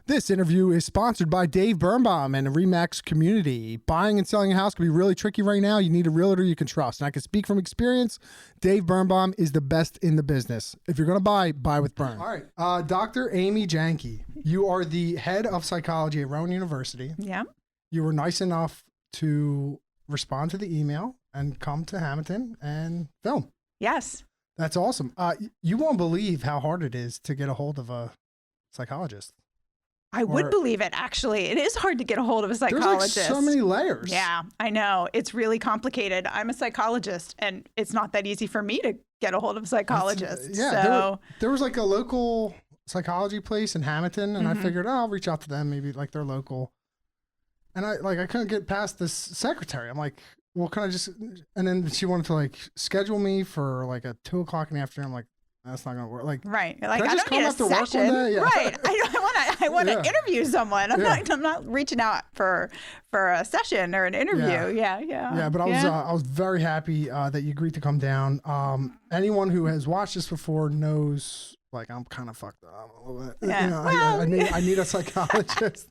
This interview is sponsored by Dave Birnbaum and the RE/MAX community. Buying and selling a house can be really tricky right now. You need a realtor you can trust. And I can speak from experience. Dave Birnbaum is the best in the business. If you're going to buy with Birn. All right. Dr. Amy Janke, you are the head of psychology at Rowan University. Yeah. You were nice enough to respond to the email and come to Hamilton and film. Yes. That's awesome. You won't believe how hard it is to get a hold of a psychologist. I would believe it, actually. It is hard to get a hold of a psychologist. There's like so many layers. Yeah, I know. It's really complicated. I'm a psychologist, and it's not that easy for me to get a hold of a psychologist. There was like a local psychology place in Hamilton, and I figured, I'll reach out to them, maybe like they're local. And I couldn't get past this secretary. I'm like, well, can I just, and then she wanted to like schedule me for like a 2 o'clock in the afternoon. I'm like, that's not gonna work. Like, right. Like, I don't need a session. Yeah. Right. I want to interview someone. I'm not reaching out for a session or an interview. Yeah. Yeah. But I was very happy that you agreed to come down. Anyone who has watched this before knows, like, I'm kind of fucked up a little bit. Yeah. You know, I need a psychologist.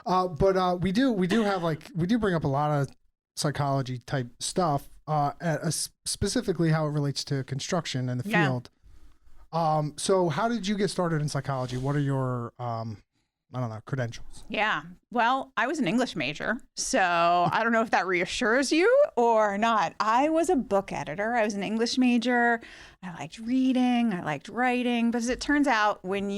But we do bring up a lot of psychology type stuff, specifically how it relates to construction and the field. So how did you get started in psychology? What are your, credentials? Yeah. Well, I was an English major, so I don't know if that reassures you or not. I was a book editor. I was an English major. I liked reading. I liked writing. But as it turns out, when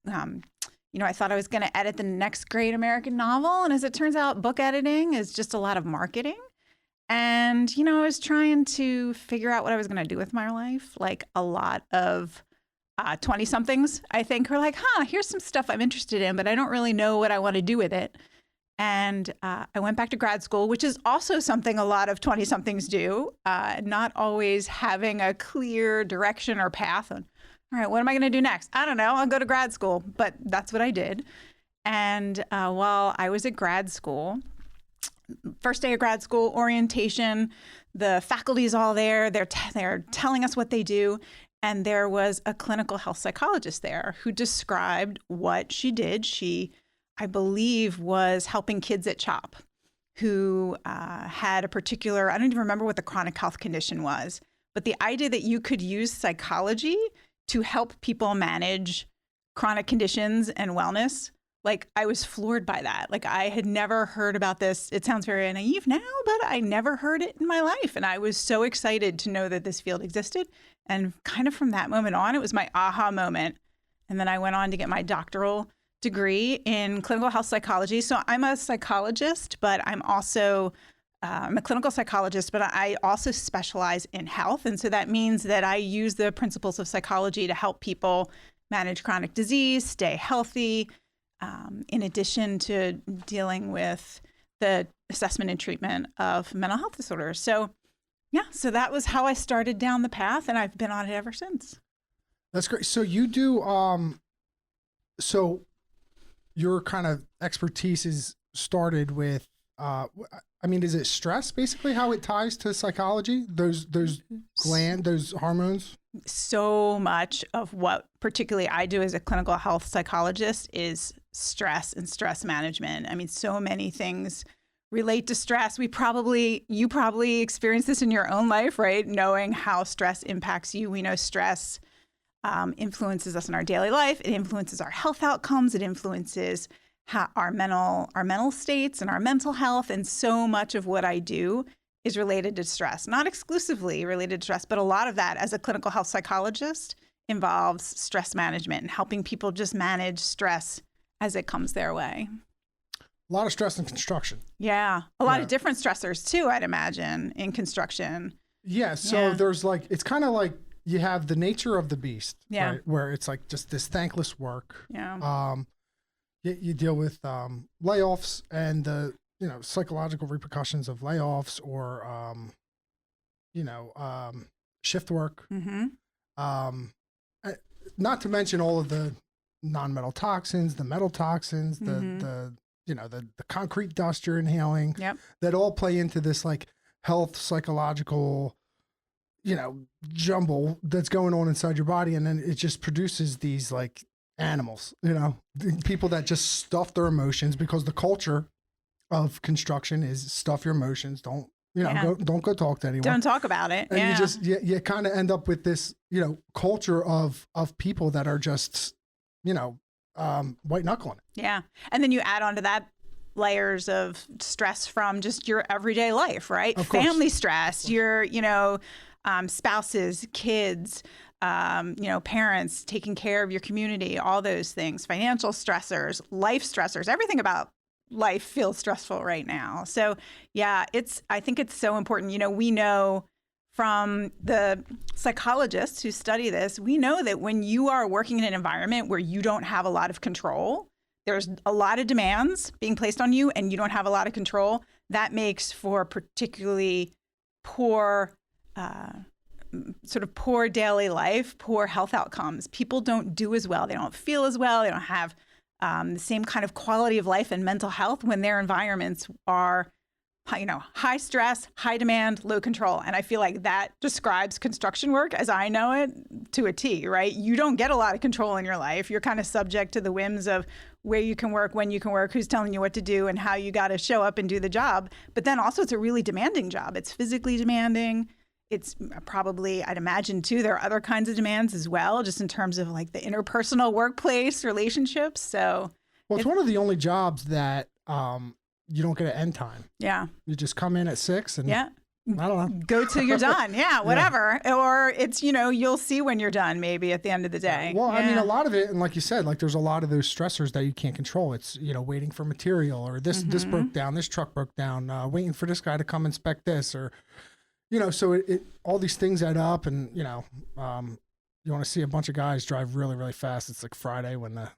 I thought I was going to edit the next great American novel. And as it turns out, book editing is just a lot of marketing. And, I was trying to figure out what I was going to do with my life. Like a lot of 20-somethings, I think, were like, here's some stuff I'm interested in, but I don't really know what I want to do with it. And I went back to grad school, which is also something a lot of 20-somethings do, not always having a clear direction or path. And, all right, what am I going to do next? I don't know. I'll go to grad school. But that's what I did. And while I was at grad school, first day of grad school orientation, the faculty's all there. They're telling us what they do. And there was a clinical health psychologist there who described what she did. She, I believe, was helping kids at CHOP who had a particular, I don't even remember what the chronic health condition was, but the idea that you could use psychology to help people manage chronic conditions and wellness. Like, I was floored by that. Like, I had never heard about this. It sounds very naive now, but I never heard it in my life. And I was so excited to know that this field existed. And kind of from that moment on, it was my aha moment. And then I went on to get my doctoral degree in clinical health psychology. So I'm a psychologist, but I'm also I'm a clinical psychologist, but I also specialize in health. And so that means that I use the principles of psychology to help people manage chronic disease, stay healthy, in addition to dealing with the assessment and treatment of mental health disorders. So that was how I started down the path, and I've been on it ever since. That's great. So you do, so your kind of expertise is started with, is it stress basically how it ties to psychology? Those hormones? So much of what particularly I do as a clinical health psychologist is stress and stress management. I mean, so many things relate to stress. You probably experience this in your own life, right? Knowing how stress impacts you. We know stress influences us in our daily life. It influences our health outcomes. It influences our mental states and our mental health. And so much of what I do is related to stress, not exclusively related to stress, but a lot of that as a clinical health psychologist involves stress management and helping people just manage stress as it comes their way. A lot of stress in construction. Yeah. A lot of different stressors too, I'd imagine, in construction. Yeah. So there's like, it's kind of like you have the nature of the beast, right? Where it's like just this thankless work. Yeah. You deal with layoffs and the psychological repercussions of layoffs or shift work. Mm-hmm. Not to mention all of the non-metal toxins, the metal toxins, the concrete dust you're inhaling. Yep. That all play into this like health psychological jumble that's going on inside your body, and then it just produces these like animals, people that just stuff their emotions, because the culture of construction is stuff your emotions. Don't go talk to anyone. Don't talk about it. And you kind of end up with this, culture of people that are just, white knuckling it. Yeah. And then you add on to that layers of stress from just your everyday life, right? Family stress, your, spouses, kids, parents, taking care of your community, all those things, financial stressors, life stressors, everything about life feels stressful right now. So yeah, I think it's so important. We know from the psychologists who study this, we know that when you are working in an environment where you don't have a lot of control, there's a lot of demands being placed on you and you don't have a lot of control, that makes for particularly poor, sort of poor daily life, poor health outcomes. People don't do as well. They don't feel as well. They don't have the same kind of quality of life and mental health when their environments are, high stress, high demand, low control. And I feel like that describes construction work as I know it to a T, right? You don't get a lot of control in your life. You're kind of subject to the whims of where you can work, when you can work, who's telling you what to do, and how you got to show up and do the job. But then also it's a really demanding job. It's physically demanding. It's probably, I'd imagine too, there are other kinds of demands as well, just in terms of like the interpersonal workplace relationships. So, well, it's one of the only jobs that you don't get an end time. Yeah. You just come in at 6 and I don't know. Go till you're done. Yeah, whatever. Yeah. Or it's, you'll see when you're done maybe at the end of the day. Well, I mean, a lot of it, and like you said, like there's a lot of those stressors that you can't control. It's, waiting for material, or this broke down, this truck broke down, waiting for this guy to come inspect this, or so it all these things add up, and you want to see a bunch of guys drive really, really fast. It's like Friday when the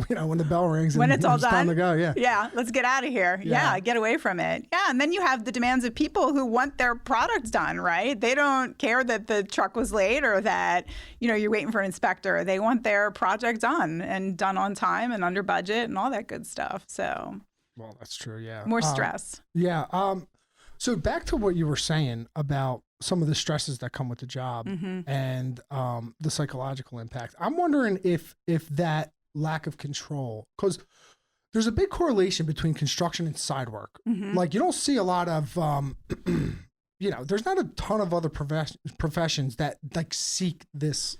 when the bell rings, when it's all done. Time to go. Yeah, let's get out of here. Yeah, get away from it. Yeah, and then you have the demands of people who want their products done, right? They don't care that the truck was late or that you're waiting for an inspector. They want their project done and done on time and under budget and all that good stuff. So, well, that's true. Yeah, more stress. So back to what you were saying about some of the stresses that come with the job and the psychological impact. I'm wondering if that lack of control, because there's a big correlation between construction and side work. Like you don't see a lot of, there's not a ton of other professions that like seek this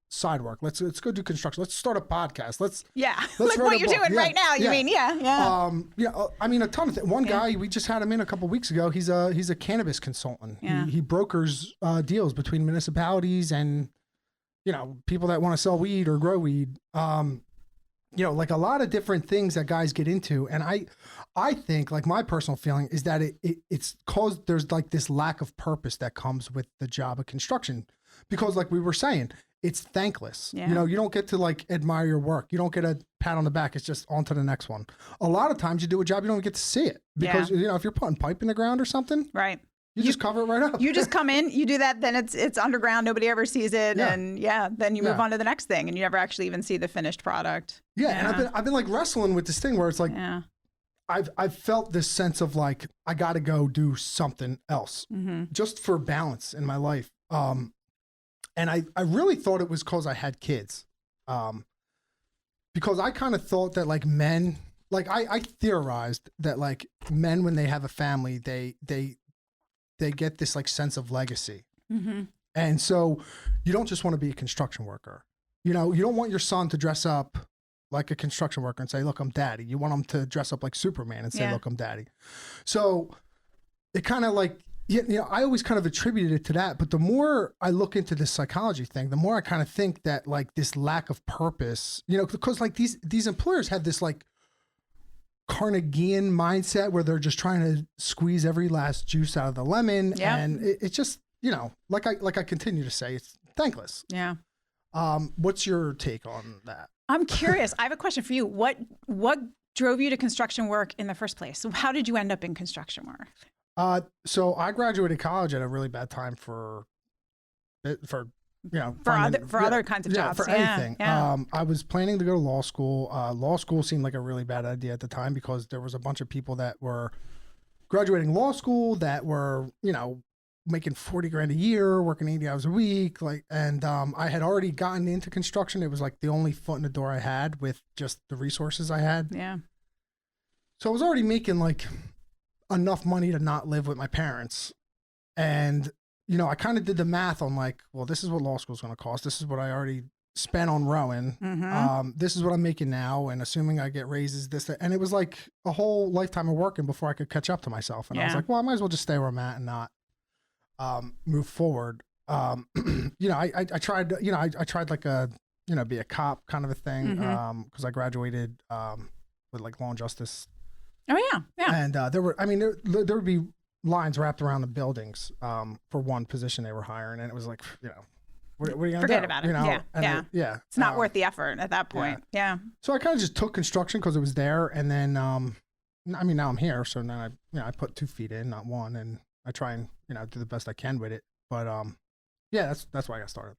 side work. Let's go do construction. Let's start a podcast. Let's like what you're doing right now. You mean, I mean, a ton of things. One guy, we just had him in a couple of weeks ago. He's a cannabis consultant. He brokers deals between municipalities and people that want to sell weed or grow weed. Like a lot of different things that guys get into. And I think, like, my personal feeling is that it's caused, there's like this lack of purpose that comes with the job of construction, because like we were saying, it's thankless. You don't get to like admire your work. You don't get a pat on the back. It's just on to the next one. A lot of times you do a job, you don't get to see it, because if you're putting pipe in the ground or something, right, you just cover it right up. You just come in, you do that, then it's underground, nobody ever sees it, and then you move on to the next thing, and you never actually even see the finished product. And I've been like wrestling with this thing where it's like I've felt this sense of like I got to go do something else just for balance in my life. And I really thought it was because I had kids. Because I kind of thought that like men, like I theorized that like men, when they have a family, they get this like sense of legacy. And so you don't just want to be a construction worker. You don't want your son to dress up like a construction worker and say, look, I'm daddy. You want him to dress up like Superman and say, look, I'm daddy. So it kind of like, I always kind of attributed it to that. But the more I look into this psychology thing, the more I kind of think that like this lack of purpose, because like these employers have this like Carnegiean mindset where they're just trying to squeeze every last juice out of the lemon. And it's just, like I continue to say, it's thankless. Yeah. What's your take on that? I'm curious. I have a question for you. What drove you to construction work in the first place? So how did you end up in construction work? So I graduated college at a really bad time for other kinds of jobs. For anything. I was planning to go to law school. Law school seemed like a really bad idea at the time, because there was a bunch of people that were graduating law school that were, making 40 grand a year, working 80 hours a week. And I had already gotten into construction. It was like the only foot in the door I had with just the resources I had. Yeah. So I was already making like enough money to not live with my parents. And, I kind of did the math on like, well, this is what law school is going to cost. This is what I already spent on Rowan. This is what I'm making now. And assuming I get raises, that. And it was like a whole lifetime of working before I could catch up to myself. And I was like, well, I might as well just stay where I'm at and not move forward. I tried, I tried like be a cop kind of a thing. Cause I graduated with like law and justice. Oh yeah. Yeah. And there would be lines wrapped around the buildings for one position they were hiring. And it was like, what are you going to do? Forget about it. Yeah. It's not worth the effort at that point. Yeah. So I kind of just took construction because it was there. And then, now I'm here. So now I put 2 feet in, not one. And I try and, do the best I can with it. But, that's why I got started.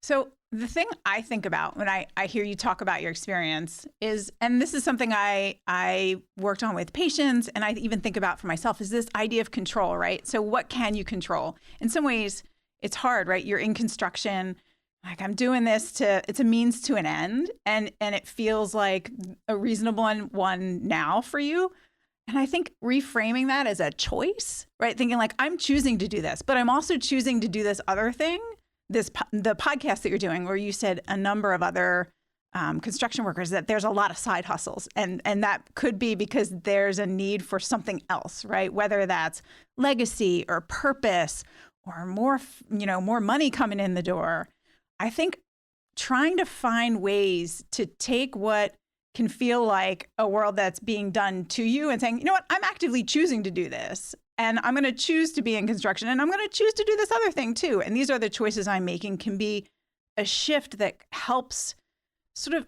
So the thing I think about when I hear you talk about your experience is, and this is something I worked on with patients, and I even think about for myself, is this idea of control, right? So what can you control? In some ways, it's hard, right? You're in construction, like I'm doing this it's a means to an end, and it feels like a reasonable one now for you. And I think reframing that as a choice, right? Thinking like, I'm choosing to do this, but I'm also choosing to do this other thing, the podcast that you're doing, where you said a number of other construction workers, that there's a lot of side hustles. And that could be because there's a need for something else, right? Whether that's legacy or purpose or more money coming in the door. I think trying to find ways to take what can feel like a world that's being done to you and saying, you know what, I'm actively choosing to do this. And I'm going to choose to be in construction, and I'm going to choose to do this other thing too. And these are the choices I'm making, can be a shift that helps sort of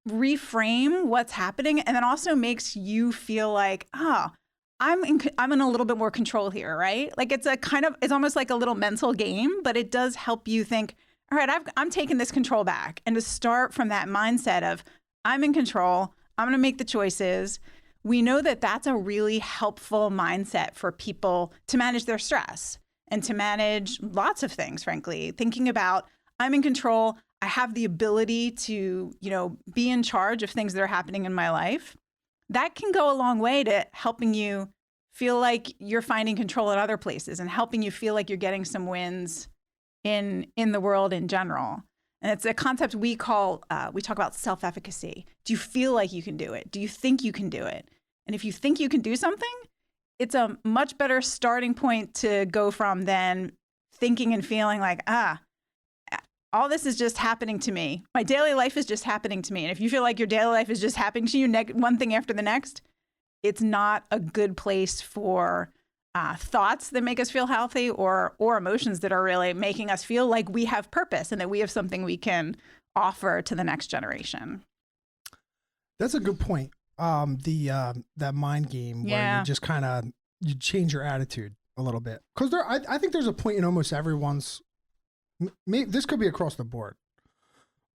reframe what's happening, and then also makes you feel like, I'm in a little bit more control here, right? Like it's almost like a little mental game, but it does help you think, all right, I'm taking this control back, and to start from that mindset of I'm in control, I'm going to make the choices. We know that that's a really helpful mindset for people to manage their stress and to manage lots of things, frankly. Thinking about, I'm in control, I have the ability to, be in charge of things that are happening in my life. That can go a long way to helping you feel like you're finding control in other places and helping you feel like you're getting some wins in the world in general. And it's a concept we talk about self-efficacy. Do you feel like you can do it? Do you think you can do it? And if you think you can do something, it's a much better starting point to go from than thinking and feeling like, all this is just happening to me. My daily life is just happening to me. And if you feel like your daily life is just happening to you, one thing after the next, it's not a good place for thoughts that make us feel healthy or emotions that are really making us feel like we have purpose and that we have something we can offer to the next generation. That's a good point. That mind game where you just kind of, you change your attitude a little bit. Because I think there's a point in almost everyone's, this could be across the board.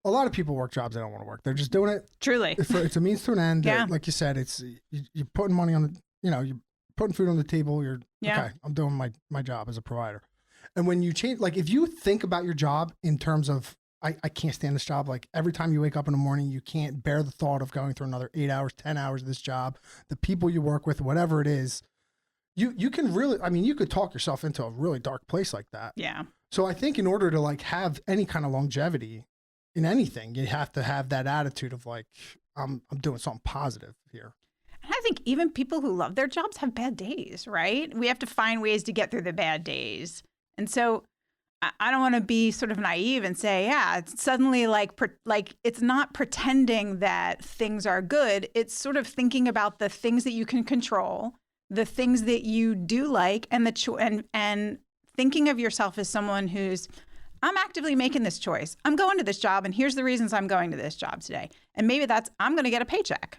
A lot of people work jobs they don't want to work. They're just doing it. Truly. It's a means to an end. Yeah. Like you said, it's, you're putting money on, you're putting food on the table. Okay, I'm doing my job as a provider. And when you change, like if you think about your job in terms of, I can't stand this job. Like every time you wake up in the morning, you can't bear the thought of going through another 8 hours, 10 hours of this job, the people you work with, whatever it is, you can really, you could talk yourself into a really dark place like that. Yeah. So I think in order to like have any kind of longevity in anything, you have to have that attitude of like, I'm doing something positive here. And I think even people who love their jobs have bad days, right? We have to find ways to get through the bad days. And so I don't want to be sort of naive and say, it's suddenly like it's not pretending that things are good. It's sort of thinking about the things that you can control, the things that you do like, and and thinking of yourself as someone who's, I'm actively making this choice. I'm going to this job, and here's the reasons I'm going to this job today. And maybe that's, I'm going to get a paycheck.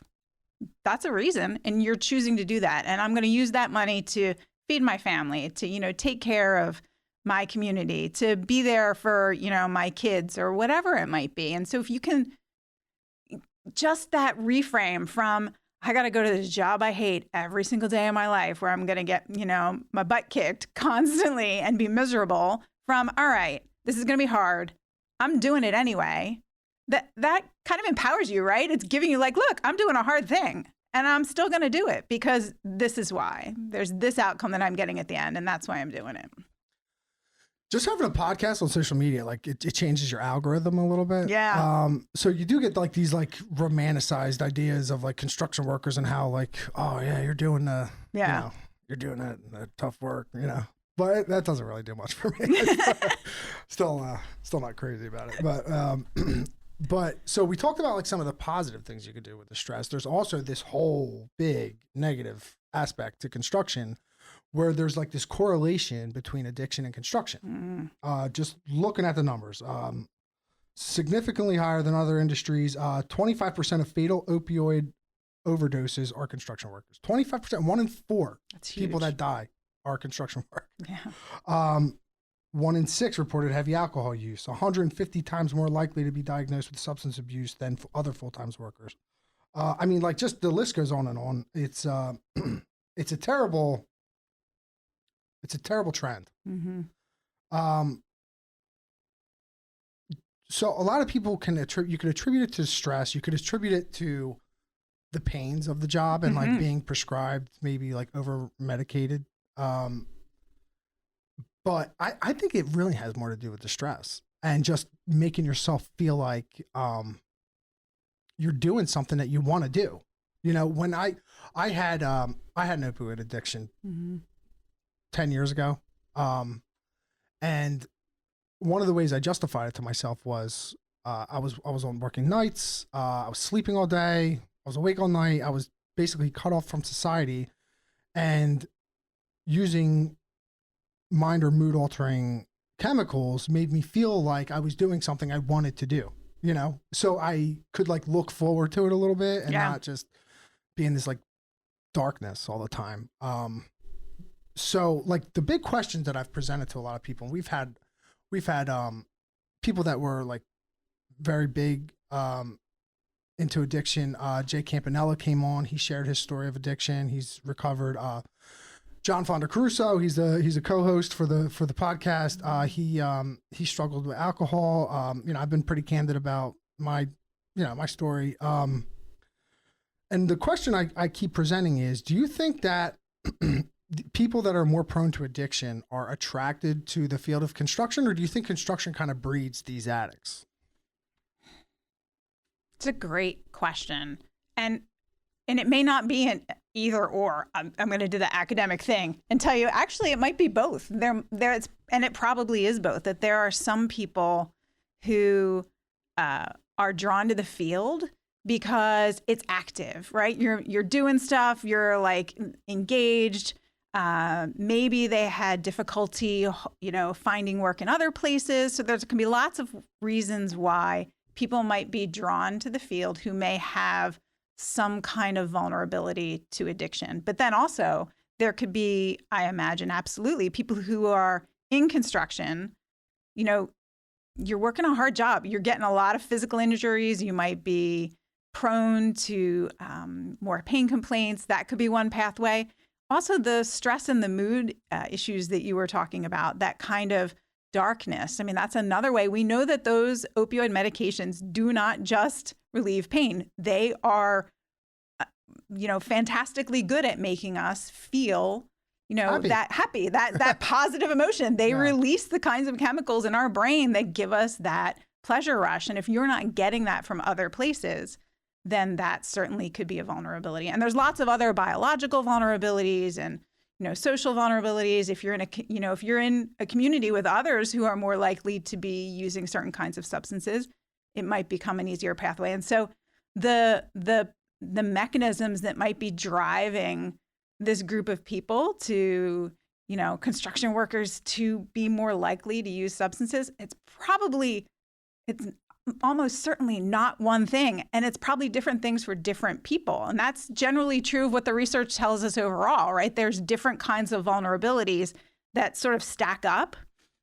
That's a reason, and you're choosing to do that. And I'm going to use that money to feed my family, to, take care of my community, to be there for, my kids or whatever it might be. And so if you can just that reframe from, I got to go to this job I hate every single day of my life where I'm going to get, my butt kicked constantly and be miserable from, all right, this is going to be hard. I'm doing it anyway. That kind of empowers you, right? It's giving you like, look, I'm doing a hard thing and I'm still going to do it because this is why. There's this outcome that I'm getting at the end, and that's why I'm doing it. Just having a podcast on social media, like it changes your algorithm a little bit. Yeah. So you do get like these like romanticized ideas of like construction workers and how like, oh yeah, you're doing you're doing that tough work, But that doesn't really do much for me. Still not crazy about it. But so we talked about like some of the positive things you could do with the stress. There's also this whole big negative aspect to construction where there's like this correlation between addiction and construction. Just looking at the numbers, significantly higher than other industries. 25% of fatal opioid overdoses are construction workers. 25%, 1 in 4 people that die are construction workers. Yeah. 1 in 6 reported heavy alcohol use, 150 times more likely to be diagnosed with substance abuse than other full-time workers. I mean, like just the list goes on and on. It's a terrible trend. Mm-hmm. So a lot of people you could attribute it to stress. You could attribute it to the pains of the job and like being prescribed, maybe like over medicated. But I think it really has more to do with the stress and just making yourself feel like you're doing something that you want to do. When I had an opioid addiction 10 years ago. And one of the ways I justified it to myself was I was on working nights. I was sleeping all day. I was awake all night. I was basically cut off from society, and using mind or mood altering chemicals made me feel like I was doing something I wanted to do, so I could like look forward to it a little bit and not just be in this like darkness all the time. So like the big questions that I've presented to a lot of people, and we've had people that were like very big into addiction. Jay Campanella came on. He shared his story of addiction. He's recovered. John Fonda Caruso, he's a co-host for the podcast. He struggled with alcohol. I've been pretty candid about my story. And the question I keep presenting is, do you think that people that are more prone to addiction are attracted to the field of construction, or do you think construction kind of breeds these addicts? It's a great question. And it may not be an either or. I'm going to do the academic thing and tell you, actually, it might be both. And it probably is both, that there are some people who are drawn to the field because it's active, right? You're doing stuff, you're like engaged. Maybe they had difficulty, finding work in other places. So there can be lots of reasons why people might be drawn to the field who may have some kind of vulnerability to addiction. But then also there could be, I imagine, absolutely people who are in construction, you're working a hard job. You're getting a lot of physical injuries. You might be prone to more pain complaints. That could be one pathway. Also, the stress and the mood issues that you were talking about, that kind of darkness. I mean, that's another way. We know that those opioid medications do not just relieve pain. They are, fantastically good at making us feel, happy. that positive emotion. They release the kinds of chemicals in our brain that give us that pleasure rush. And if you're not getting that from other places, then that certainly could be a vulnerability. And there's lots of other biological vulnerabilities and, social vulnerabilities. If you're in a community with others who are more likely to be using certain kinds of substances, it might become an easier pathway. And so the mechanisms that might be driving this group of people to, construction workers to be more likely to use substances, it's almost certainly not one thing. And it's probably different things for different people. And that's generally true of what the research tells us overall, right? There's different kinds of vulnerabilities that sort of stack up.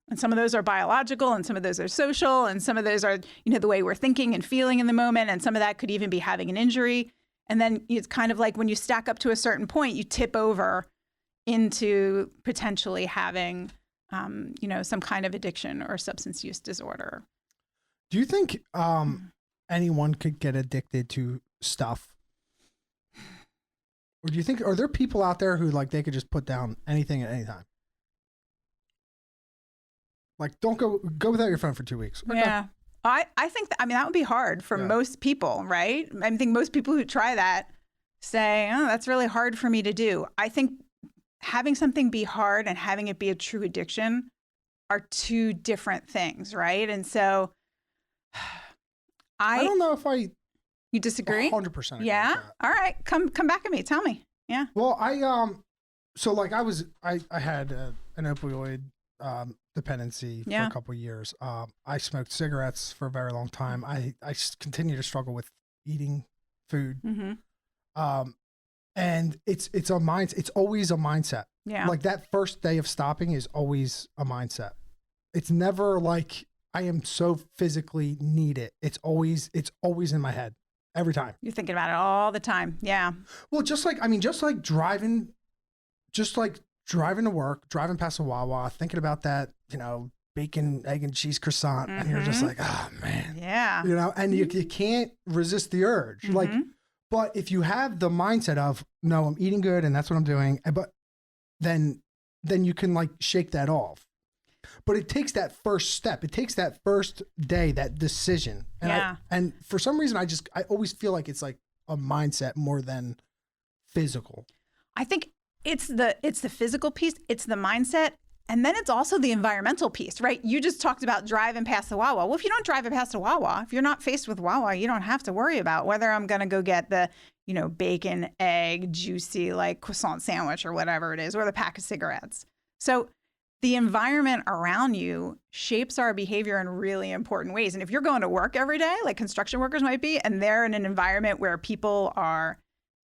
And some of those are biological and some of those are social. And some of those are, the way we're thinking and feeling in the moment. And some of that could even be having an injury. And then it's kind of like when you stack up to a certain point, you tip over into potentially having, some kind of addiction or substance use disorder. Do you think anyone could get addicted to stuff? Or do you think, are there people out there who like they could just put down anything at any time? Like, don't go without your phone for 2 weeks. Yeah. I think, that would be hard for most people, right? I think most people who try that say, oh, that's really hard for me to do. I think having something be hard and having it be a true addiction are two different things, right? And so I don't know if you disagree? 100% agree. Yeah. All right. Come back at me. Tell me. Yeah. Well, I had an opioid dependency for a couple of years. I smoked cigarettes for a very long time. I continue to struggle with eating food. Mm-hmm. And it's a mindset. It's always a mindset. Yeah. Like that first day of stopping is always a mindset. It's never like I am so physically need it. It's always in my head every time. You're thinking about it all the time. Yeah. Well, just like driving to work, driving past a Wawa, thinking about that, bacon, egg, and cheese croissant. Mm-hmm. And you're just like, oh man. Yeah. And you can't resist the urge. Mm-hmm. Like, but if you have the mindset of, no, I'm eating good and that's what I'm doing. But then you can like shake that off. But it takes that first step. It takes that first day, that decision. And and for some reason, I always feel like it's like a mindset more than physical. I think it's the physical piece, it's the mindset, and then it's also the environmental piece, right? You just talked about driving past the Wawa. Well, if you don't drive it past a Wawa, if you're not faced with Wawa, you don't have to worry about whether I'm going to go get the, bacon, egg, juicy, like croissant sandwich or whatever it is, or the pack of cigarettes. So the environment around you shapes our behavior in really important ways. And if you're going to work every day, like construction workers might be, and they're in an environment where people are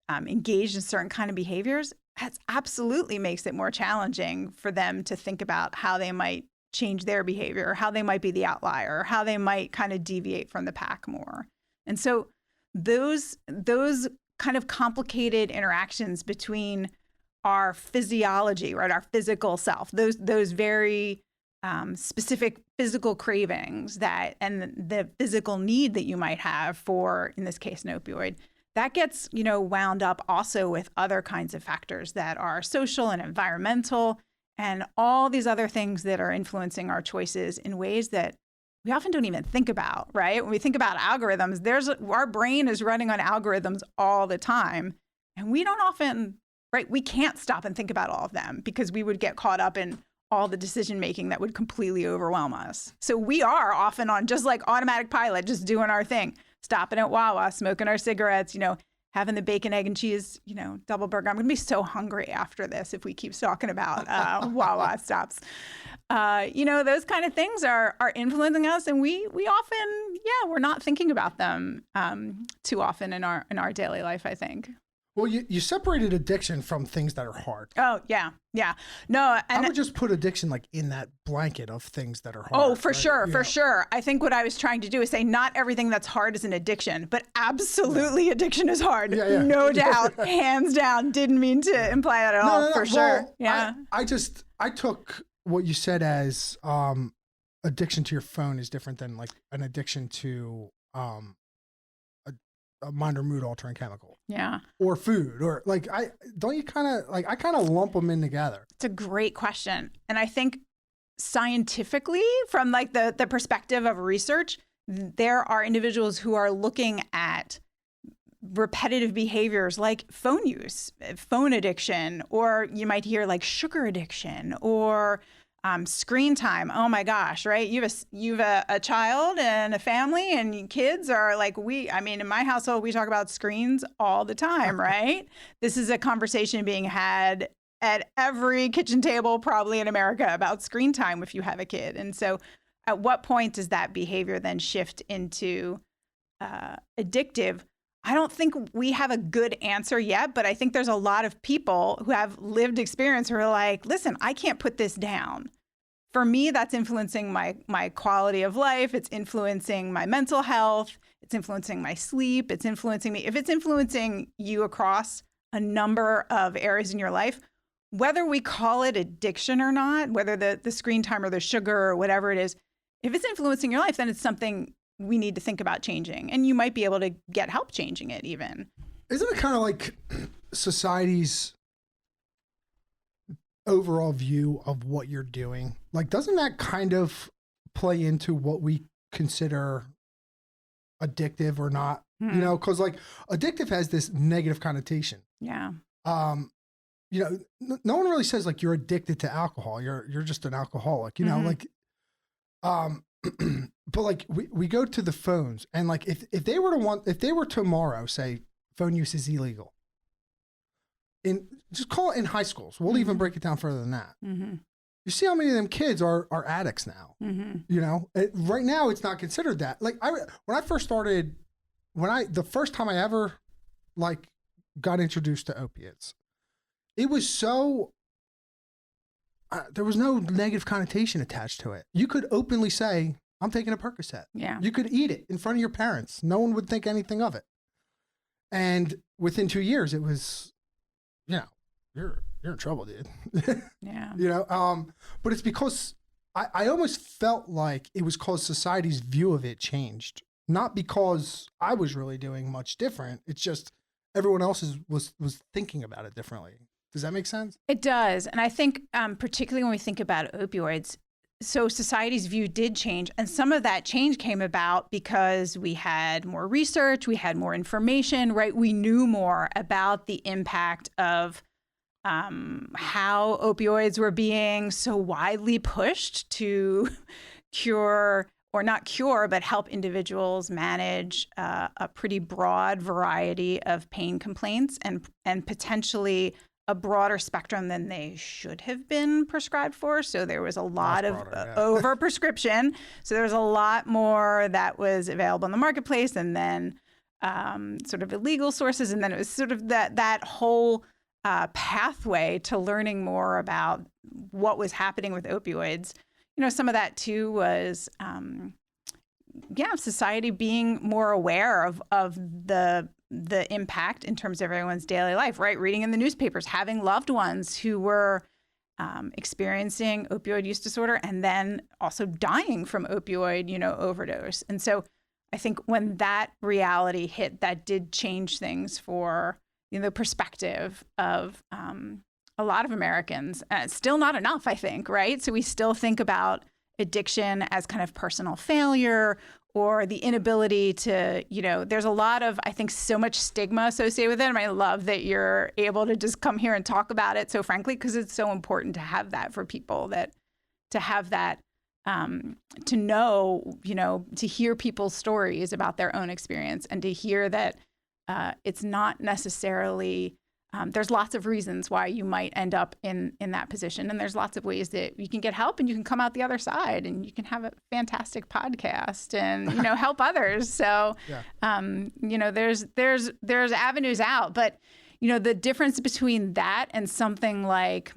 engaged in certain kind of behaviors, that absolutely makes it more challenging for them to think about how they might change their behavior, or how they might be the outlier, or how they might kind of deviate from the pack more. And so those kind of complicated interactions between our physiology, right, our physical self, those very specific physical cravings and the physical need that you might have for, in this case, an opioid, that gets, wound up also with other kinds of factors that are social and environmental and all these other things that are influencing our choices in ways that we often don't even think about, right? When we think about algorithms, our brain is running on algorithms all the time, and we don't often, right? We can't stop and think about all of them because we would get caught up in all the decision making that would completely overwhelm us. So we are often on just like automatic pilot, just doing our thing, stopping at Wawa, smoking our cigarettes, having the bacon, egg, and cheese, double burger. I'm going to be so hungry after this if we keep talking about Wawa stops. Those kind of things are influencing us, and we often, we're not thinking about them too often in our daily life, I think. Well, you separated addiction from things that are hard. Oh, yeah. Yeah. No, and I would just put addiction like in that blanket of things that are hard. Oh, for sure. For sure. I think what I was trying to do is say not everything that's hard is an addiction, but absolutely addiction is hard. Yeah. No doubt. Hands down. Didn't mean to imply that at all. No, for sure. Well, yeah. I took what you said as addiction to your phone is different than like an addiction to a minor mood altering chemical. Yeah. Or food, or like I kind of lump them in together. It's a great question. And I think scientifically, from like the perspective of research, there are individuals who are looking at repetitive behaviors like phone use, phone addiction, or you might hear like sugar addiction or screen time. Oh my gosh, right? You've a child and a family and kids are like in my household, we talk about screens all the time, right? This is a conversation being had at every kitchen table, probably in America, about screen time if you have a kid. And so at what point does that behavior then shift into addictive? I don't think we have a good answer yet, but I think there's a lot of people who have lived experience who are like, listen, I can't put this down for me, that's influencing my quality of life. It's influencing my mental health. It's influencing my sleep. It's influencing me. If it's influencing you across a number of areas in your life, whether we call it addiction or not, whether the screen time or the sugar or whatever it is, if it's influencing your life, then it's something we need to think about changing. And you might be able to get help changing it even. Isn't it kind of like society's overall view of what you're doing? Like, doesn't that kind of play into what we consider addictive or not? You know, because like addictive has this negative connotation. Yeah. You know, no one really says like you're addicted to alcohol. You're just an alcoholic, you know, like, but like we go to the phones and like, if they were tomorrow, say phone use is illegal just call it in high schools. We'll even break it down further than that. You see how many of them kids are addicts now, you know, right now it's not considered that. Like when I first started, the first time I ever like got introduced to opiates, it was so, there was no negative connotation attached to it. You could openly say, I'm taking a Percocet. Yeah. You could eat it in front of your parents. No one would think anything of it. And within 2 years, it was, you know, you're in trouble, dude. Yeah. You know, but it's because I almost felt like it was because society's view of it changed. Not because I was really doing much different. It's just everyone else was thinking about it differently. Does that make sense? It does. And I think particularly when we think about opioids, so society's view did change. And some of that change came about because we had more research, we had more information, right? We knew more about the impact of how opioids were being so widely pushed to cure, or not cure, but help individuals manage a pretty broad variety of pain complaints and potentially a broader spectrum than they should have been prescribed for. So there was a lot of over prescription. So there was a lot more that was available in the marketplace, and then sort of illegal sources. And then it was sort of that whole pathway to learning more about what was happening with opioids. You know, some of that too was, society being more aware of the impact in terms of everyone's daily life, right? Reading in the newspapers, having loved ones who were experiencing opioid use disorder and then also dying from opioid, overdose. And so I think when that reality hit, that did change things for, the perspective of a lot of Americans. Still not enough, I think, right? So we still think about addiction as kind of personal failure or the inability to, there's a lot of, I think, so much stigma associated with it. And I love that you're able to just come here and talk about it so frankly, because it's so important to have that for people, that to have that, to know, to hear people's stories about their own experience and to hear that it's not necessarily, there's lots of reasons why you might end up in that position. And there's lots of ways that you can get help and you can come out the other side and you can have a fantastic podcast and, help others. So, there's avenues out, but, the difference between that and something like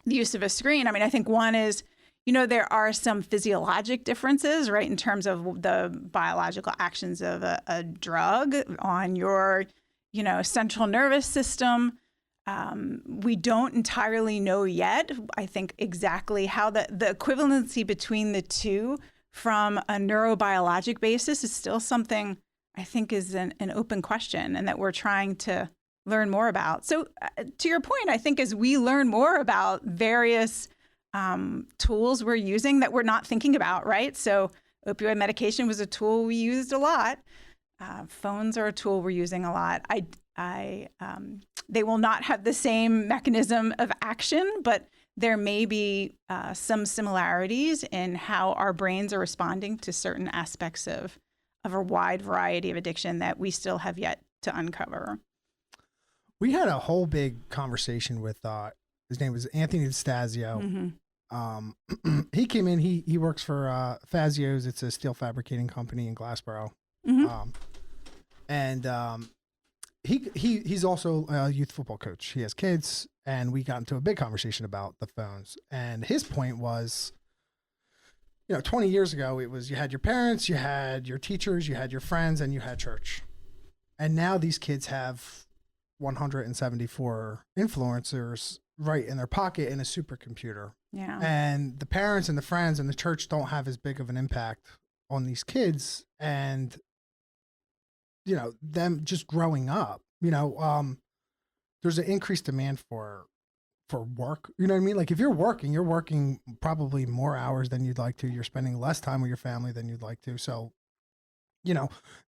the use of a screen, I think one is, there are some physiologic differences, right, in terms of the biological actions of a drug on your, central nervous system. We don't entirely know yet, I think, exactly how the equivalency between the two from a neurobiologic basis is still something I think is an open question and that we're trying to learn more about. So to your point, I think as we learn more about various tools we're using that we're not thinking about, right? So opioid medication was a tool we used a lot. Phones are a tool we're using a lot. They will not have the same mechanism of action, but there may be some similarities in how our brains are responding to certain aspects of a wide variety of addiction that we still have yet to uncover. We had a whole big conversation with his name was Anthony DeStefano. Mm-hmm. He came in. He works for Fazio's. It's a steel fabricating company in Glassboro. Mm-hmm. He's also a youth football coach. He has kids, and we got into a big conversation about the phones. And his point was, 20 years ago, it was you had your parents, you had your teachers, you had your friends, and you had church. And now these kids have 174 influencers right in their pocket in a supercomputer. Yeah. And the parents and the friends and the church don't have as big of an impact on these kids. And, them just growing up, there's an increased demand for work. You know what I mean? Like if you're working probably more hours than you'd like to. You're spending less time with your family than you'd like to. So,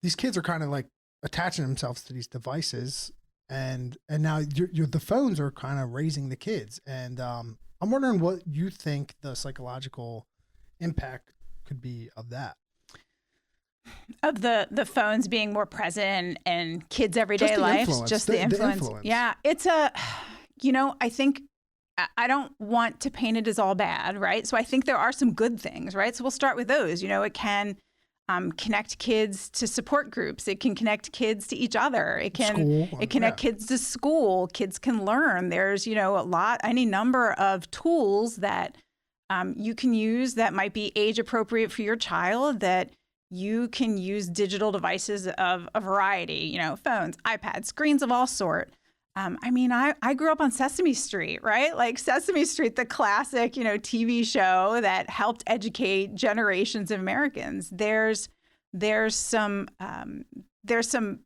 these kids are kind of like attaching themselves to these devices, and now the phones are kind of raising the kids. And I'm wondering what you think the psychological impact could be of that. Of the phones being more present in kids' everyday lives, just the influence. Yeah, it's I think I don't want to paint it as all bad, right? So I think there are some good things, right? So we'll start with those. It can connect kids to support groups. It can connect kids to each other. It can connect kids to school. Kids can learn. There's any number of tools that you can use that might be age appropriate for your child, that you can use digital devices of a variety, phones, iPads, screens of all sort. I grew up on Sesame Street, right? Like Sesame Street, the classic, TV show that helped educate generations of Americans. There's some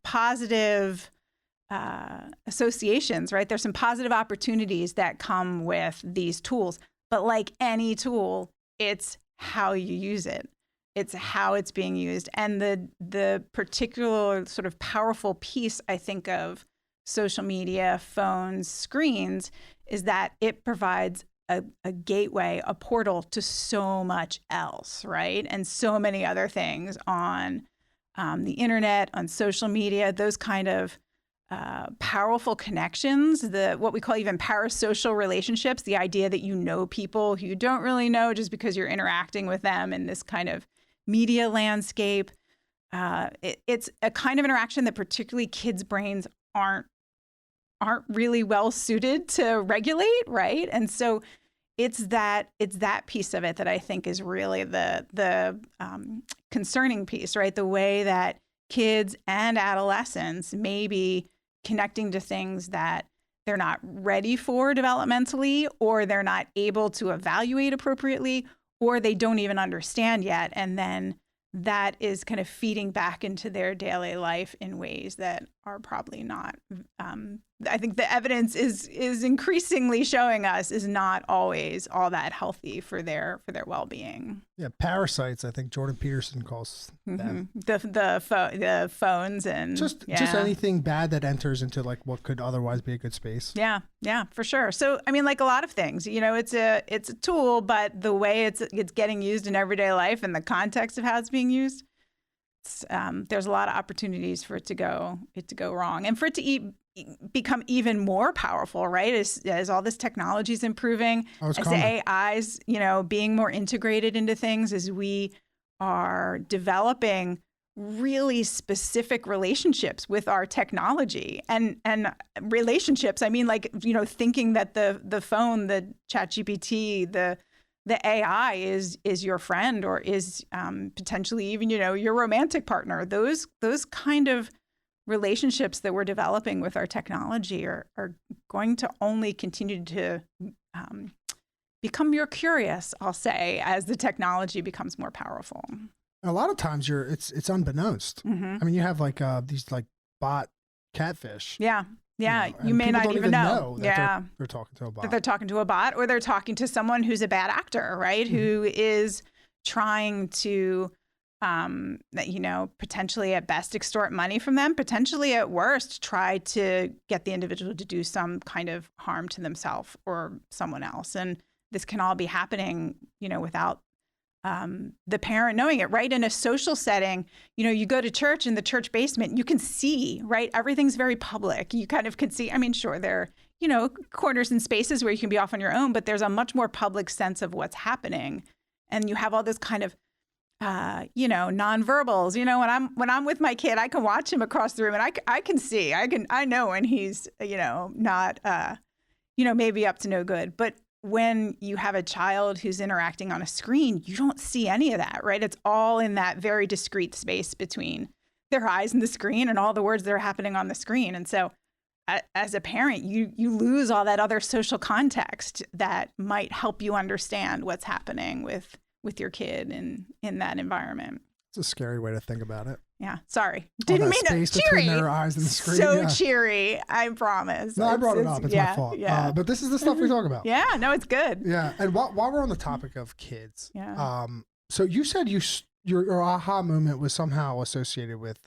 positive associations, right? There's some positive opportunities that come with these tools. But like any tool, it's how you use it. It's how it's being used. And the particular sort of powerful piece, I think, of social media, phones, screens, is that it provides a gateway, a portal to so much else, right? And so many other things on the internet, on social media, those kind of powerful connections, what we call even parasocial relationships, the idea that you know people who you don't really know just because you're interacting with them in this kind of media landscape. It's a kind of interaction that particularly kids' brains aren't really well suited to regulate, right? And so it's that piece of it that I think is really the concerning piece, right? The way that kids and adolescents may be connecting to things that they're not ready for developmentally, or they're not able to evaluate appropriately, or they don't even understand yet. And then that is kind of feeding back into their daily life in ways that are probably not, I think the evidence is increasingly showing us is not always all that healthy for their well-being. Yeah, parasites, I think Jordan Peterson calls them. The phones and just anything bad that enters into like what could otherwise be a good space. Yeah, for sure. So I mean, like a lot of things, it's a tool, but the way it's getting used in everyday life and the context of how it's being used, there's a lot of opportunities for it to go wrong, and for it to become even more powerful, right? As all this technology is improving, as the AIs, being more integrated into things, as we are developing really specific relationships with our technology and relationships. I mean, like, thinking that the phone, the ChatGPT, the AI is your friend, or is potentially even, your romantic partner. Those kind of relationships that we're developing with our technology are going to only continue to become more curious, I'll say, as the technology becomes more powerful. A lot of times it's unbeknownst. Mm-hmm. I mean, you have like these like bot catfish. Yeah. You may not even know that they're talking to a bot. That they're talking to a bot, or they're talking to someone who's a bad actor, right? Mm-hmm. Who is trying to potentially at best extort money from them, potentially at worst try to get the individual to do some kind of harm to themselves or someone else. And this can all be happening, without the parent knowing it, right? In a social setting, you go to church, in the church basement, you can see, right? Everything's very public. You kind of can see, I mean, sure, there are, corners and spaces where you can be off on your own, but there's a much more public sense of what's happening. And you have all this kind of nonverbals. When I'm with my kid, I can watch him across the room, and I can see, I know when he's, not, maybe up to no good. But when you have a child who's interacting on a screen, you don't see any of that, right? It's all in that very discrete space between their eyes and the screen and all the words that are happening on the screen. And so as a parent, you lose all that other social context that might help you understand what's happening with your kid in that environment. It's a scary way to think about it. Yeah, sorry. Didn't mean to. Space between their eyes and the screen. So cheery, I promise. No, I brought it up. It's my fault. Yeah. But this is the stuff we talk about. Yeah, no, it's good. Yeah, and while we're on the topic of kids, so you said your aha moment was somehow associated with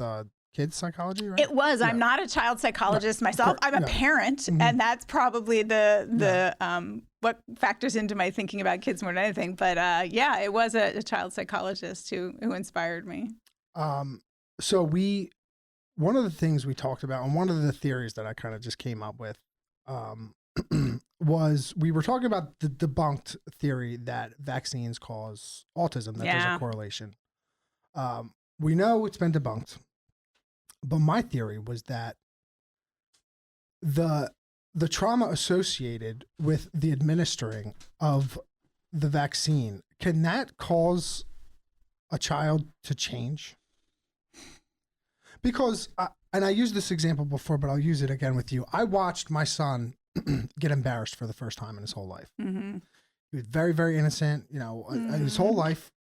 kids psychology, right? It was. I'm not a child psychologist myself. I'm a parent, and that's probably the what factors into my thinking about kids more than anything. But it was a child psychologist who inspired me. So one of the things we talked about, and one of the theories that I kind of just came up with, was we were talking about the debunked theory that vaccines cause autism, that there's a correlation. We know it's been debunked, but my theory was that the trauma associated with the administering of the vaccine, can that cause a child to change? Because, and I used this example before, but I'll use it again with you. I watched my son get embarrassed for the first time in his whole life. Mm-hmm. He was very, very innocent, his whole life.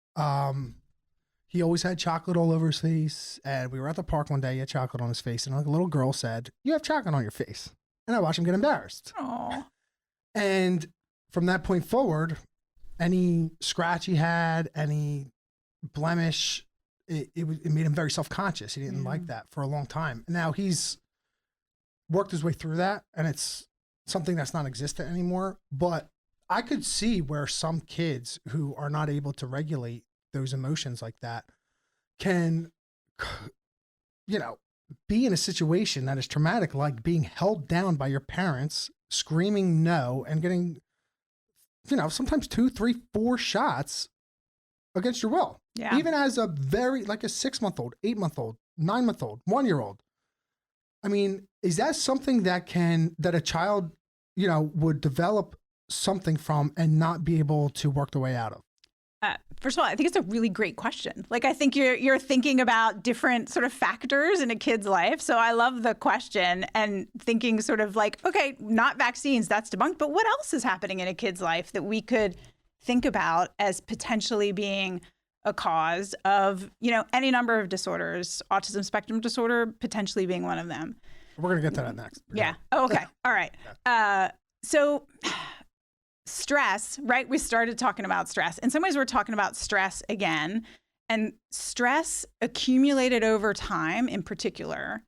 He always had chocolate all over his face. And we were at the park one day, he had chocolate on his face. And a little girl said, "You have chocolate on your face." And I watched him get embarrassed. Aww. And from that point forward, any scratch he had, any blemish, it made him very self-conscious. He didn't like that for a long time. Now he's worked his way through that, and it's something that's not existent anymore. But I could see where some kids who are not able to regulate those emotions like that can, be in a situation that is traumatic, like being held down by your parents, screaming no, and getting, sometimes 2, 3, 4 shots against your will. Yeah. Even as a 6-month-old, 8-month-old, 9-month-old, 1-year-old. I mean, is that something that a child, would develop something from and not be able to work their way out of? First of all, I think it's a really great question. I think you're thinking about different sort of factors in a kid's life. So I love the question and thinking sort of okay, not vaccines, that's debunked, but what else is happening in a kid's life that we could think about as potentially being a cause of, any number of disorders, autism spectrum disorder potentially being one of them. We're going to get to that next. Yeah. Oh, okay. All right. So stress, right? We started talking about stress. In some ways, we're talking about stress again. And stress accumulated over time in particular,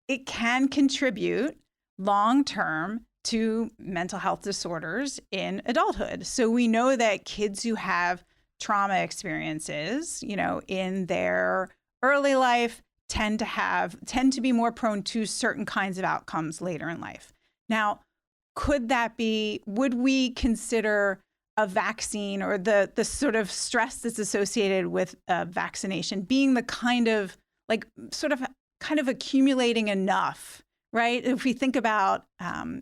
it can contribute long-term to mental health disorders in adulthood. So we know that kids who have trauma experiences, in their early life tend to be more prone to certain kinds of outcomes later in life. Now, would we consider a vaccine or the sort of stress that's associated with a vaccination being the kind of accumulating enough, right? If we think about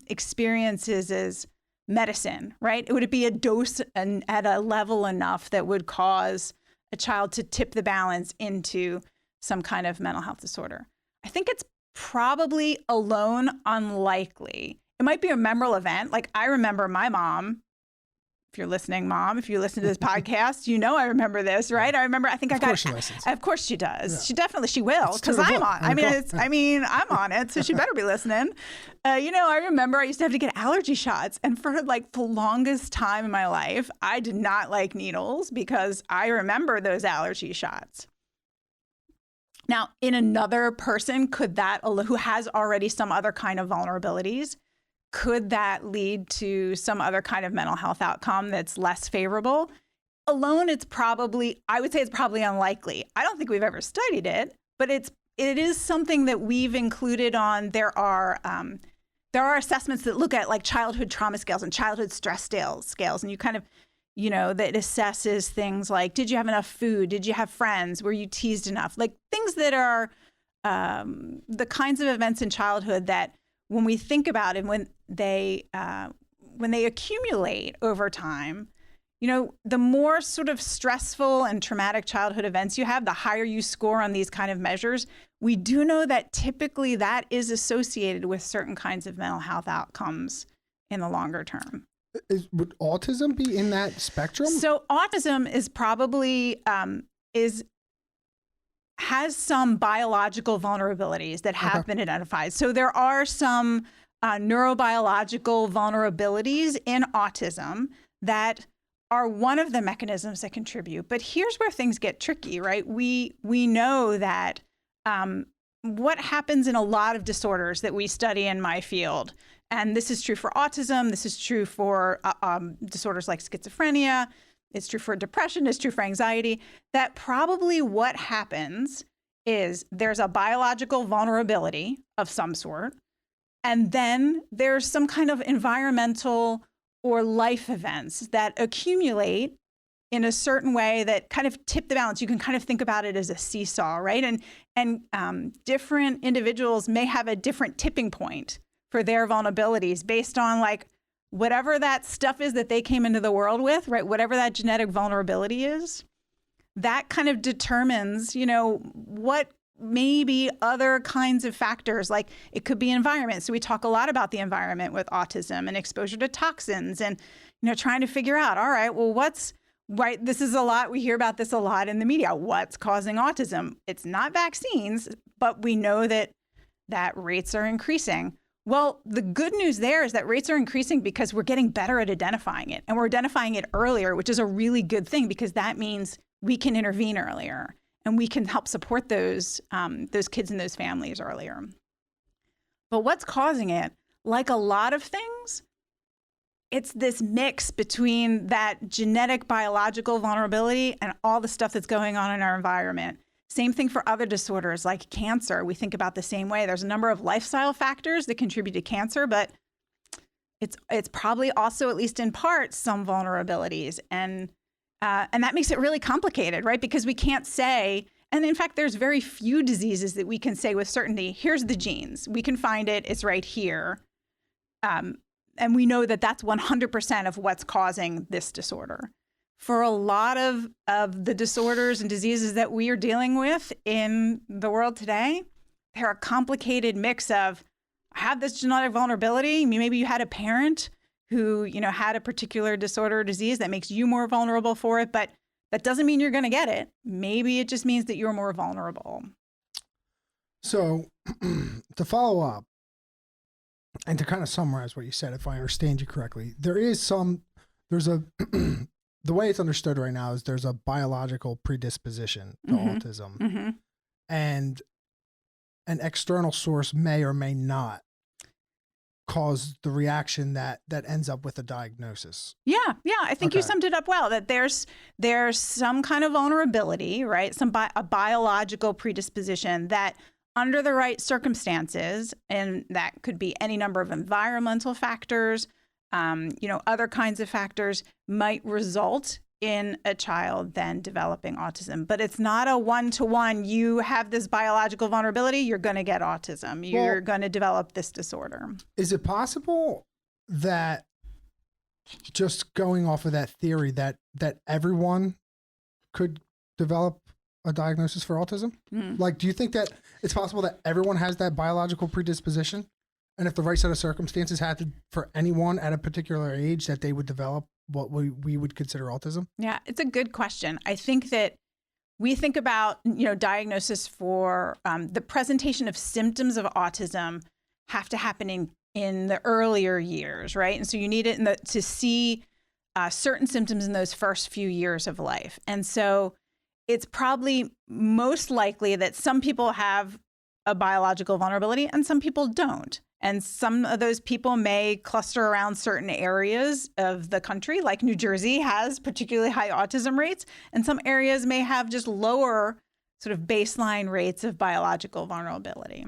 experiences as medicine, right? Would it be a dose and at a level enough that would cause a child to tip the balance into some kind of mental health disorder? I think it's probably alone unlikely. It might be a memorable event. I remember my mom, if you're listening, Mom, if you listen to this podcast, I remember this, right? I remember, of course she listens. Of course she does. Yeah. She will, because I'm on. I'm on it, so she better be listening. I remember I used to have to get allergy shots. And for the longest time in my life, I did not like needles because I remember those allergy shots. Now, in another person, who has already some other kind of vulnerabilities, could that lead to some other kind of mental health outcome that's less favorable? Alone, I would say it's probably unlikely. I don't think we've ever studied it, but it is something that we've included on. There are assessments that look at childhood trauma scales and childhood stress scales, and you kind of, that assesses things like, did you have enough food? Did you have friends? Were you teased enough? Things that are the kinds of events in childhood that when we think about it, when they when they accumulate over time, the more sort of stressful and traumatic childhood events you have, the higher you score on these kind of measures. We do know that typically that is associated with certain kinds of mental health outcomes in the longer term. Would autism be in that spectrum? So autism is probably has some biological vulnerabilities that have been identified. So there are some neurobiological vulnerabilities in autism that are one of the mechanisms that contribute. But here's where things get tricky, right? We know that what happens in a lot of disorders that we study in my field, and this is true for autism, this is true for disorders like schizophrenia, it's true for depression, it's true for anxiety, that probably what happens is there's a biological vulnerability of some sort, and then there's some kind of environmental or life events that accumulate in a certain way that kind of tip the balance. You can kind of think about it as a seesaw, right? And different individuals may have a different tipping point for their vulnerabilities based on like whatever that stuff is that they came into the world with, right? Whatever that genetic vulnerability is, that kind of determines, what maybe other kinds of factors, like it could be environment. So we talk a lot about the environment with autism and exposure to toxins and, trying to figure out, all right, well, right? This is a lot. We hear about this a lot in the media. What's causing autism? It's not vaccines, but we know that rates are increasing. Well, the good news there is that rates are increasing because we're getting better at identifying it, and we're identifying it earlier, which is a really good thing because that means we can intervene earlier. And we can help support those kids and those families earlier. But what's causing it? Like a lot of things, it's this mix between that genetic biological vulnerability and all the stuff that's going on in our environment. Same thing for other disorders like cancer. We think about the same way. There's a number of lifestyle factors that contribute to cancer, but it's probably also, at least in part, some vulnerabilities. And that makes it really complicated, right? Because we can't say, and in fact, there's very few diseases that we can say with certainty, here's the genes. We can find it. It's right here. And we know that that's 100% of what's causing this disorder. For a lot of the disorders and diseases that we are dealing with in the world today, they're a complicated mix of, I have this genetic vulnerability. Maybe you had a parent who, had a particular disorder or disease that makes you more vulnerable for it, but that doesn't mean you're going to get it. Maybe it just means that you're more vulnerable. So to follow up and to kind of summarize what you said, if I understand you correctly, there's a, the way it's understood right now is there's a biological predisposition to autism, and an external source may or may not cause the reaction that ends up with a diagnosis. Yeah. I think you summed it up well, that there's some kind of vulnerability, right? A biological predisposition that under the right circumstances, and that could be any number of environmental factors, other kinds of factors, might result in a child then developing autism. But it's not a one-to-one, you have this biological vulnerability, you're going to get autism. You're going to develop this disorder. Is it possible that, just going off of that theory, that everyone could develop a diagnosis for autism? Like, do you think that it's possible that everyone has that biological predisposition? And if the right set of circumstances happened for anyone at a particular age, that they would develop what we would consider autism? Yeah, it's a good question. I think that we think about, diagnosis for the presentation of symptoms of autism have to happen in the earlier years, right? And so you need it to see certain symptoms in those first few years of life. And so it's probably most likely that some people have a biological vulnerability and some people don't. And some of those people may cluster around certain areas of the country, like New Jersey has particularly high autism rates, and some areas may have just lower sort of baseline rates of biological vulnerability.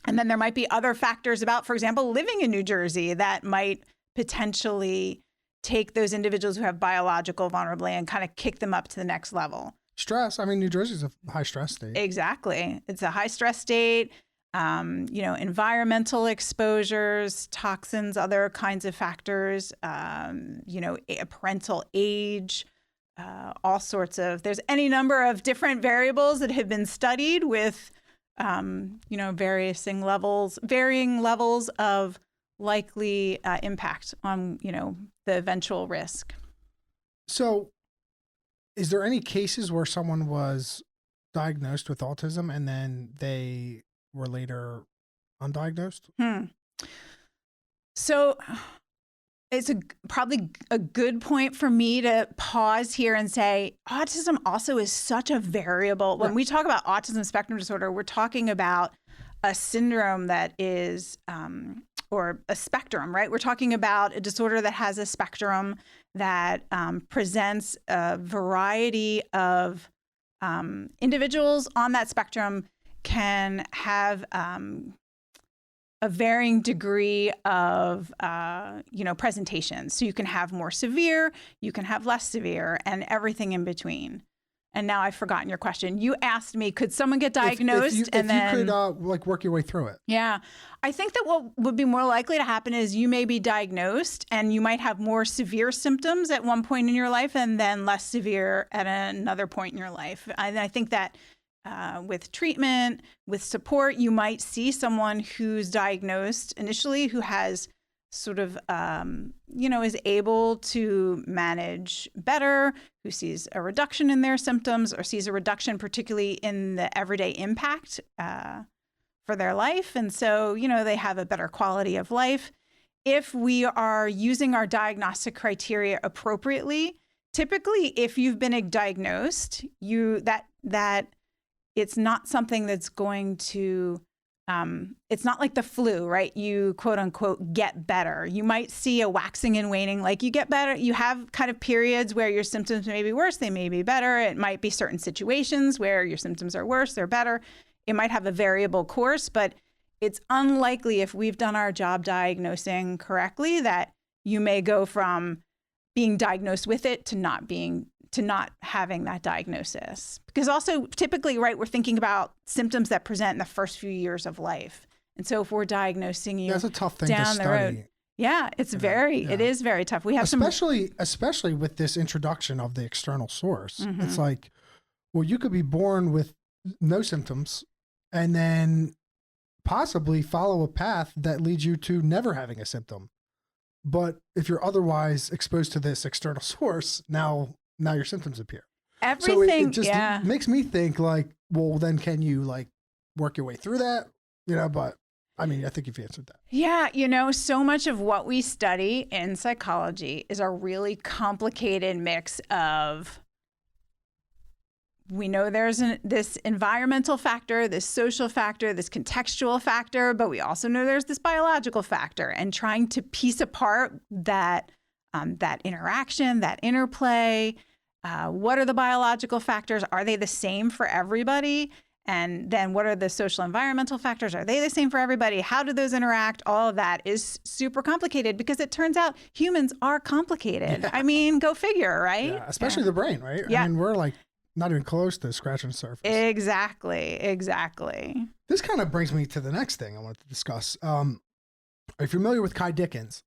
And then there might be other factors about, for example, living in New Jersey that might potentially take those individuals who have biological vulnerability and kind of kick them up to the next level. Stress. I mean, New Jersey's a high stress state. Exactly. It's a high stress state. environmental exposures, toxins, other kinds of factors, parental age, all sorts of, there's any number of different variables that have been studied with, varying levels of likely impact on, the eventual risk. So is there any cases where someone was diagnosed with autism and then they were later undiagnosed? So it's probably a good point for me to pause here and say autism also is such a variable. When we talk about autism spectrum disorder, we're talking about a syndrome that is, or a spectrum, right? We're talking about a disorder that has a spectrum that presents a variety of individuals on that spectrum can have a varying degree of, presentation. So you can have more severe, you can have less severe, and everything in between. And now I've forgotten your question. You asked me, could someone get diagnosed if you could work your way through it? Yeah. I think that what would be more likely to happen is you may be diagnosed and you might have more severe symptoms at one point in your life and then less severe at another point in your life. And I think that with treatment, with support, you might see someone who's diagnosed initially who has sort of, is able to manage better, who sees a reduction in their symptoms or sees a reduction particularly in the everyday impact for their life. And so, they have a better quality of life. If we are using our diagnostic criteria appropriately, typically if you've been diagnosed, that it's not something that's going to, it's not like the flu, right? You quote unquote get better. You might see a waxing and waning, like you get better. You have kind of periods where your symptoms may be worse, they may be better. It might be certain situations where your symptoms are worse, they're better. It might have a variable course, but it's unlikely if we've done our job diagnosing correctly that you may go from being diagnosed with it to not having that diagnosis. Because also typically, right, we're thinking about symptoms that present in the first few years of life. And so if we're diagnosing you that's a tough thing down to the study. road, it is very tough. We have especially with this introduction of the external source. It's like, well, you could be born with no symptoms and then possibly follow a path that leads you to never having a symptom. But if you're otherwise exposed to this external source, now your symptoms appear. Everything, so it just makes me think like, well, then can you like work your way through that? But I mean, I think you've answered that. Yeah. So much of what we study in psychology is a really complicated mix of, we know there's this environmental factor, this social factor, this contextual factor, but we also know there's this biological factor, and trying to piece apart that interaction, that interplay. What are the biological factors? Are they the same for everybody? And then what are the social environmental factors? Are they the same for everybody? How do those interact? All of that is super complicated because it turns out humans are complicated. Yeah. I mean, go figure, right? Yeah, especially the brain, right? Yeah. I mean, we're like not even close to scratching the surface. Exactly. This kind of brings me to the next thing I wanted to discuss. Are you familiar with Kai Dickens?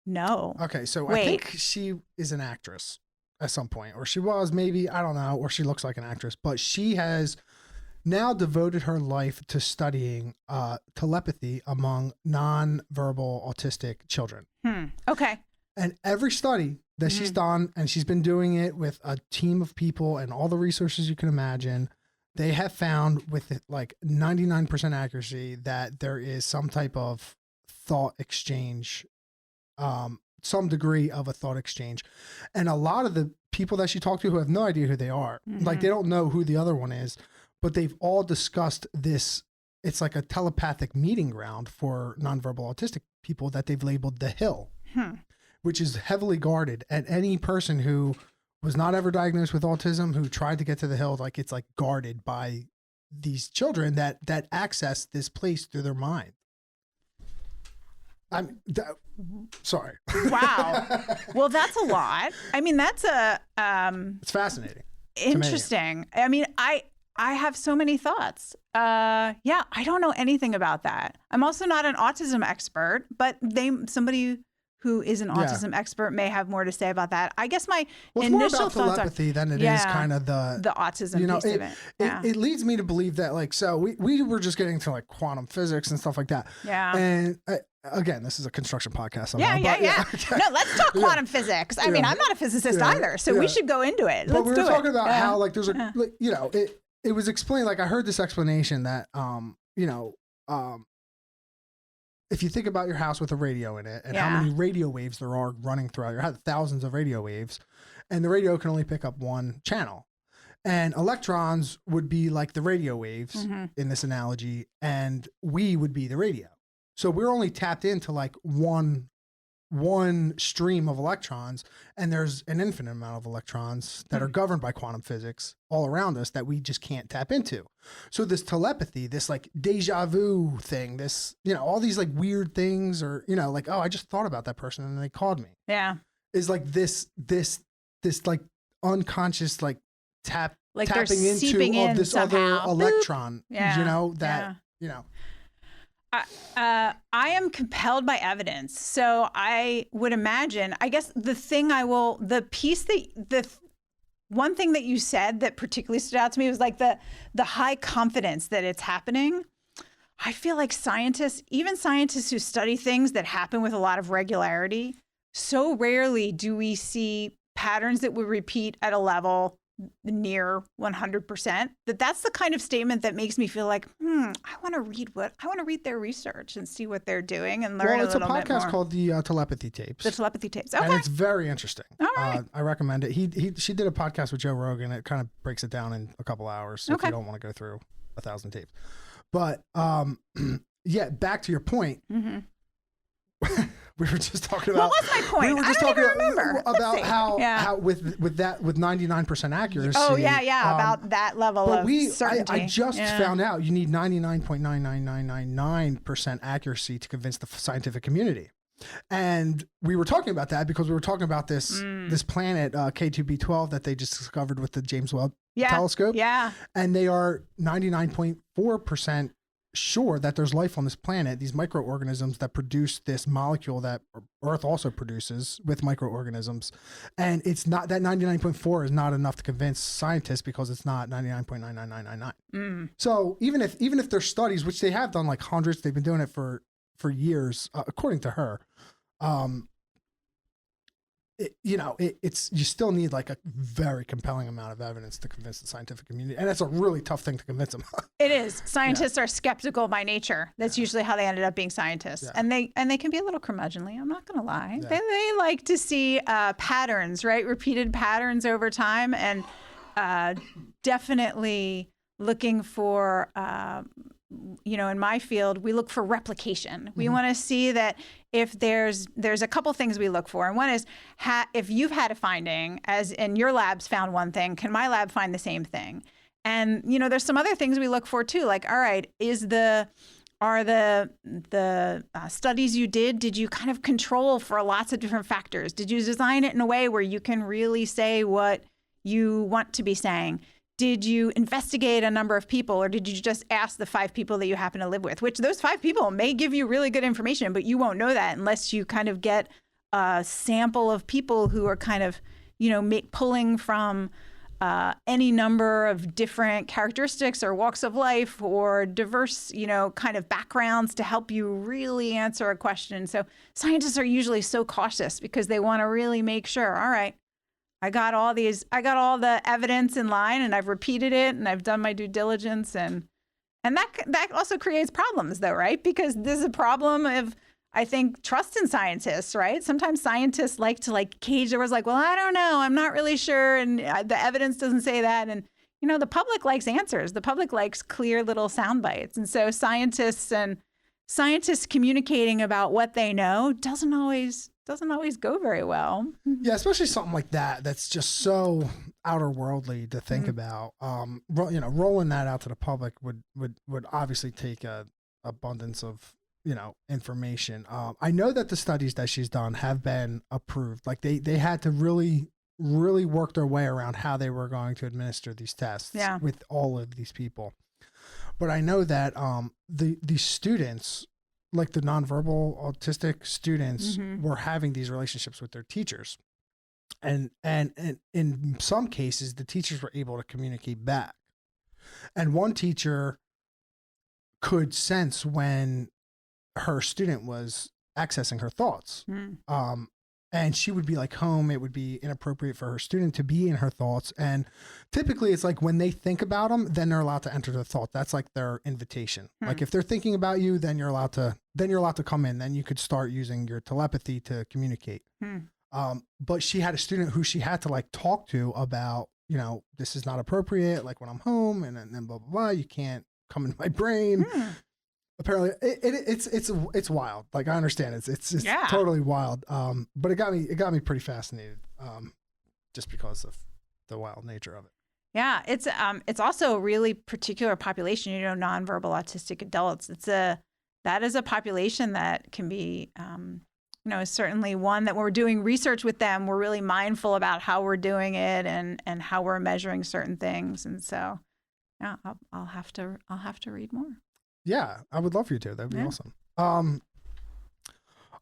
No. Okay, so I think she is an actress at some point, or she was, maybe, I don't know, or she looks like an actress, but she has now devoted her life to studying telepathy among non-verbal autistic children. Okay. And every study that she's done, and she's been doing it with a team of people and all the resources you can imagine, they have found with like 99% accuracy that there is some type of thought exchange, some degree of a thought exchange. And a lot of the people that she talked to who have no idea who they are, like they don't know who the other one is, but they've all discussed this. It's like a telepathic meeting ground for nonverbal autistic people that they've labeled the Hill, which is heavily guarded. And any person who was not ever diagnosed with autism who tried to get to the Hill, like it's like guarded by these children that access this place through their mind. Sorry. Wow. Well, that's a lot. I mean, that's it's fascinating. Interesting. I mean, I I have so many thoughts. Yeah, I don't know anything about that. I'm also not an autism expert, but somebody who is an autism expert may have more to say about that. I guess my it's initial more about thoughts telepathy than it is kind of the autism piece of it. It leads me to believe that, like, so we were just getting to like quantum physics and stuff like that. Yeah. And again, this is a construction podcast. Yeah. No, let's talk quantum physics. I mean, I'm not a physicist either, so we should go into it. But we were talking about how, like, there's a, like, you know, it was explained, like, I heard this explanation that, you know, if you think about your house with a radio in it and how many radio waves there are running throughout your house, thousands of radio waves, and the radio can only pick up one channel. And electrons would be like the radio waves in this analogy, and we would be the radio. So we're only tapped into like one stream of electrons, and there's an infinite amount of electrons that are governed by quantum physics all around us that we just can't tap into. So this telepathy, this like deja vu thing, this, you know, all these like weird things, or, you know, like, oh, I just thought about that person and they called me. Yeah. Is like this like unconscious, like tapping seeping into in this somehow. other electron, you know, that, you know. I am compelled by evidence. So I would imagine, I guess the one thing that you said that particularly stood out to me was like the high confidence that it's happening. I feel like even scientists who study things that happen with a lot of regularity, so rarely do we see patterns that would repeat at a level near 100%, that's the kind of statement that makes me feel like, I want to read their research and see what they're doing and learn a little bit more. It's a podcast called the Telepathy Tapes. The Telepathy Tapes. Okay. And it's very interesting. All right. I recommend it. She did a podcast with Joe Rogan. It kind of breaks it down in a couple hours. So if you don't want to go through 1,000 tapes, but yeah, back to your point. We were just talking about. What was my point? We were just talking about how with 99% accuracy. Oh yeah, about that level of certainty. I just found out you need 99.99999% accuracy to convince the scientific community, and we were talking about that because we were talking about this planet K2b12 that they just discovered with the James Webb telescope. Yeah, and they are 99.4% sure that there's life on this planet, these microorganisms that produce this molecule that Earth also produces with microorganisms. And it's not that 99.4 is not enough to convince scientists because it's not 99.99999. So even if there's studies, which they have done like hundreds, they've been doing it for years, according to her, it's you still need like a very compelling amount of evidence to convince the scientific community, and that's a really tough thing to convince them. It is. Scientists are skeptical by nature. That's usually how they ended up being scientists, and they can be a little curmudgeonly. I'm not going to lie. Yeah. They like to see patterns, right? Repeated patterns over time, and definitely looking for. In my field, we look for replication. We want to see that if there's a couple things we look for. And one is if you've had a finding, as in your lab's found one thing, can my lab find the same thing? And, there's some other things we look for too. Like, all right, are the studies you did you kind of control for lots of different factors? Did you design it in a way where you can really say what you want to be saying? Did you investigate a number of people, or did you just ask the 5 people that you happen to live with? Which those 5 people may give you really good information, but you won't know that unless you kind of get a sample of people who are kind of, pulling from any number of different characteristics or walks of life or diverse, kind of backgrounds to help you really answer a question. So scientists are usually so cautious because they want to really make sure, all right, I got all the evidence in line, and I've repeated it, and I've done my due diligence, and that also creates problems, though, right? Because there's a problem of, I think, trust in scientists, right? Sometimes scientists like to cage their words, like, well, I don't know, I'm not really sure, and the evidence doesn't say that, and the public likes answers. The public likes clear little sound bites, and so scientists communicating about what they know doesn't always go very well. Yeah, especially something like that that's just so outer worldly to think about. Rolling that out to the public would obviously take a abundance of information. I know that the studies that she's done have been approved. Like they had to really really work their way around how they were going to administer these tests with all of these people. But I know that the students, like the nonverbal autistic students, were having these relationships with their teachers. And in some cases, the teachers were able to communicate back. And one teacher could sense when her student was accessing her thoughts. And she would be like home. It would be inappropriate for her student to be in her thoughts. And typically it's like when they think about them, then they're allowed to enter the thought. That's like their invitation. Like if they're thinking about you, then you're allowed to come in. Then you could start using your telepathy to communicate. But she had a student who she had to like talk to about, this is not appropriate. Like when I'm home and then blah, blah, blah, you can't come in my brain. Apparently it's wild. Like I understand it's totally wild. But it got me pretty fascinated. Just because of the wild nature of it. Yeah. It's also a really particular population, nonverbal autistic adults. That is a population that can be, is certainly one that when we're doing research with them, we're really mindful about how we're doing it and how we're measuring certain things. And so, yeah, I'll have to read more. Yeah, I would love for you to. That'd be awesome. All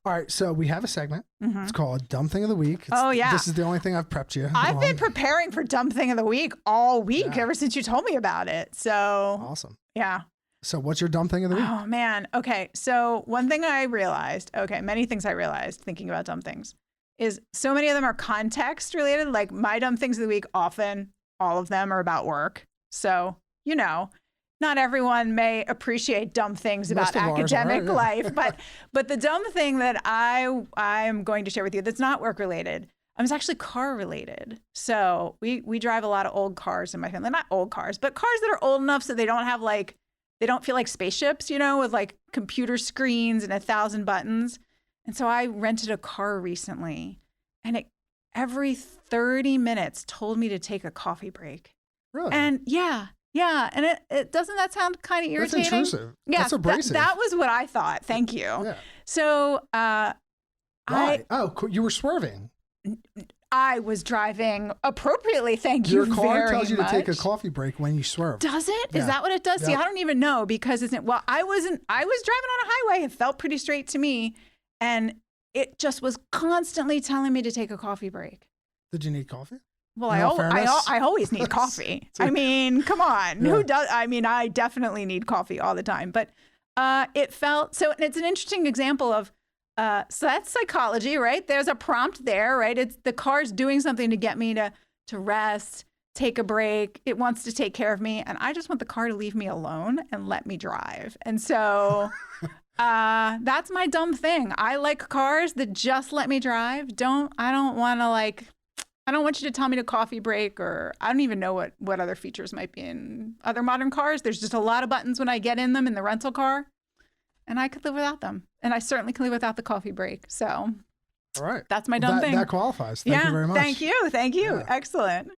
right, so we have a segment. It's called Dumb Thing of the Week. This is the only thing I've prepped you. I've been preparing for Dumb Thing of the Week all week ever since you told me about it. So awesome. Yeah. So what's your dumb thing of the week? Oh, man. Okay. So one thing I realized, many things I realized thinking about dumb things is so many of them are context related. Like my dumb things of the week, often all of them are about work. So, not everyone may appreciate dumb things about academic life, but the dumb thing that I am going to share with you that's not work related, it's actually car related. So we drive a lot of old cars in my family, not old cars, but cars that are old enough so they don't feel like spaceships, with like computer screens and 1,000 buttons. And so I rented a car recently, and it every 30 minutes told me to take a coffee break. Really? And yeah. And it doesn't that sound kind of irritating? That's intrusive. Yeah, that's abrasive. That was what I thought. Thank you. Yeah. So why? You were swerving. I was driving appropriatly. Thank you very much. Your car tells you to take a coffee break when you swerve. Does it? Yeah. Is that what it does? Yeah. See, I don't even know because I was driving on a highway. It felt pretty straight to me. And it just was constantly telling me to take a coffee break. Did you need coffee? Well, I always need coffee. I mean, come on. Yeah. Who does? I mean, I definitely need coffee all the time. But it felt so. And it's an interesting example of. So that's psychology, right? There's a prompt there, right? It's the car's doing something to get me to rest, take a break. It wants to take care of me. And I just want the car to leave me alone and let me drive. And so that's my dumb thing. I like cars that just let me drive. I don't want you to tell me to coffee break, or I don't even know what other features might be in other modern cars. There's just a lot of buttons when I get in them in the rental car. And I could live without them. And I certainly can live without the coffee break. So all right. That's my dumb thing. That qualifies. Thank you very much. Thank you. Yeah. Excellent.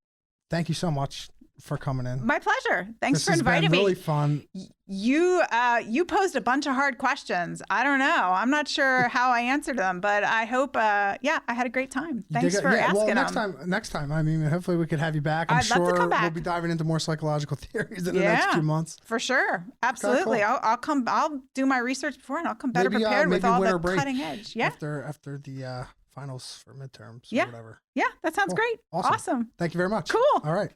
Thank you so much for coming in. My pleasure. Thanks for inviting me. This has been really fun. You posed a bunch of hard questions. I don't know. I'm not sure how I answered them, but I hope, I had a great time. Thanks for asking them. Next time, I mean, hopefully we could have you back. I'd love to come back. We'll be diving into more psychological theories in the next few months. For sure. Absolutely. Okay, cool. I'll do my research before and I'll come better prepared with all the cutting edge. Yeah. After the finals for midterms or whatever. Yeah, that sounds great. Awesome. Thank you very much. Cool. All right.